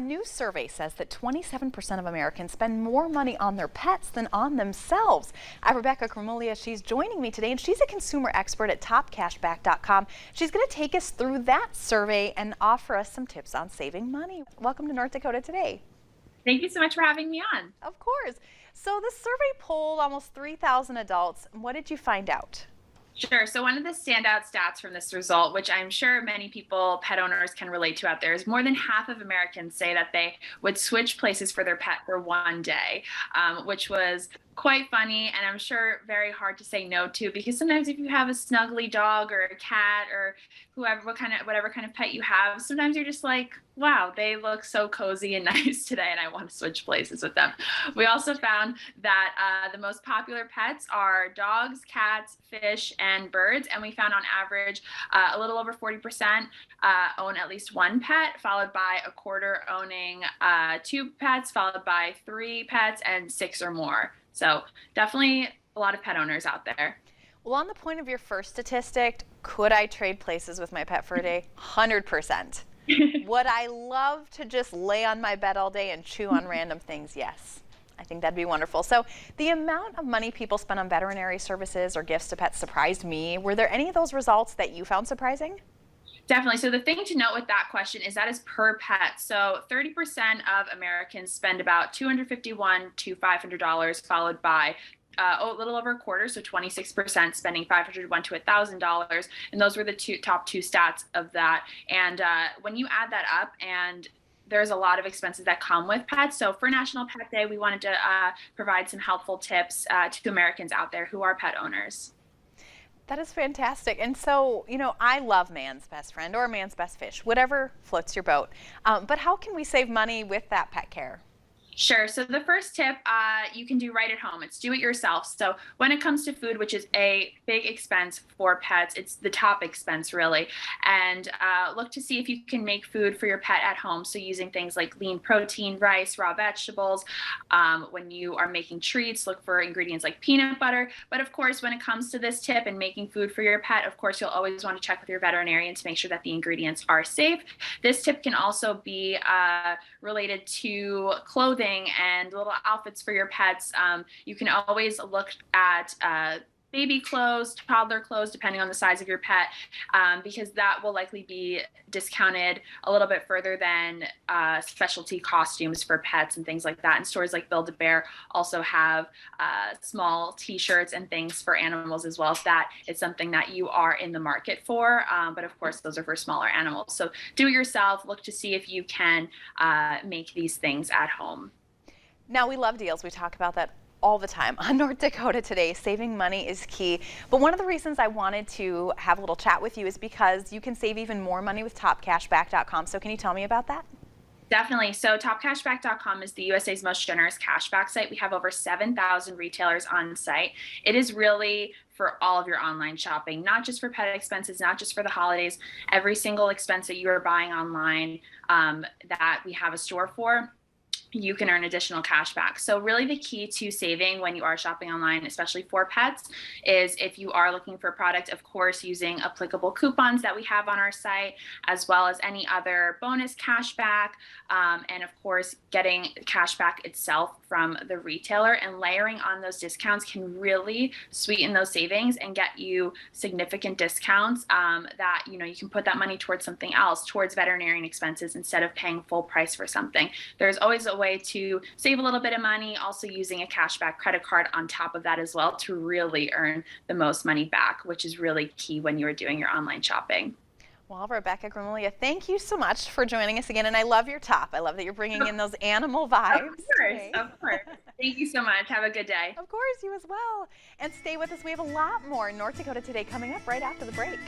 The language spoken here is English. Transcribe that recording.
A new survey says that 27% of Americans spend more money on their pets than on themselves. Rebecca Cremulia, she's joining me today, and she's a consumer expert at topcashback.com. She's going to take us through that survey and offer us some tips on saving money. Welcome to North Dakota Today. Thank you so much for having me on. Of course. So the survey polled almost 3,000 adults. What did you find out? Sure. So one of the standout stats from this result, which I'm sure many people, pet owners, can relate to out there, is more than half of Americans say that they would switch places for their pet for one day, which was quite funny, and I'm sure very hard to say no to, because sometimes if you have a snuggly dog or a cat or whatever kind of pet you have, sometimes you're just like, wow, they look so cozy and nice today, and I want to switch places with them. We also found that the most popular pets are dogs, cats, fish, and birds, and we found on average a little over 40% own at least one pet, followed by a quarter owning 2 pets, followed by 3 pets, and 6 or more. So definitely a lot of pet owners out there. Well, on the point of your first statistic, could I trade places with my pet for a day? 100%. Would I love to just lay on my bed all day and chew on random things? Yes. I think that'd be wonderful. So the amount of money people spend on veterinary services or gifts to pets surprised me. Were there any of those results that you found surprising? Definitely. So the thing to note with that question is that is per pet. So 30% of Americans spend about $251 to $500, followed by a little over a quarter, so 26% spending $501 to $1,000, and those were the top two stats of that. And when you add that up, and there's a lot of expenses that come with pets. So for National Pet Day, we wanted to provide some helpful tips to Americans out there who are pet owners. That is fantastic. And so, I love man's best friend or man's best fish, whatever floats your boat. But how can we save money with that pet care? Sure. So the first tip you can do right at home. It's do it yourself. So when it comes to food, which is a big expense for pets, it's the top expense really. And look to see if you can make food for your pet at home. So using things like lean protein, rice, raw vegetables. When you are making treats, look for ingredients like peanut butter. But of course, when it comes to this tip and making food for your pet, of course, you'll always want to check with your veterinarian to make sure that the ingredients are safe. This tip can also be related to clothing and little outfits for your pets. You can always look at baby clothes, toddler clothes, depending on the size of your pet, because that will likely be discounted a little bit further than specialty costumes for pets and things like that. And stores like Build-A-Bear also have small t-shirts and things for animals as well, if that is something that you are in the market for. But of course, those are for smaller animals. So do it yourself. Look to see if you can make these things at home. Now, we love deals. We talk about that all the time on North Dakota Today. Saving money is key. But one of the reasons I wanted to have a little chat with you is because you can save even more money with topcashback.com. So can you tell me about that? Definitely. So topcashback.com is the USA's most generous cashback site. We have over 7,000 retailers on site. It is really for all of your online shopping, not just for pet expenses, not just for the holidays. Every single expense that you are buying online that we have a store for, you can earn additional cash back. So really the key to saving when you are shopping online, especially for pets, is if you are looking for a product, of course, using applicable coupons that we have on our site, as well as any other bonus cash back, and of course, getting cash back itself from the retailer, and layering on those discounts can really sweeten those savings and get you significant discounts that, you can put that money towards something else, towards veterinarian expenses, instead of paying full price for something. There's always a way to save a little bit of money, also using a cashback credit card on top of that as well to really earn the most money back, which is really key when you're doing your online shopping. Well, Rebecca Cremulia, thank you so much for joining us again. And I love your top. I love that you're bringing in those animal vibes. Of course. Thank you so much. Have a good day. Of course, you as well. And stay with us. We have a lot more North Dakota Today coming up right after the break.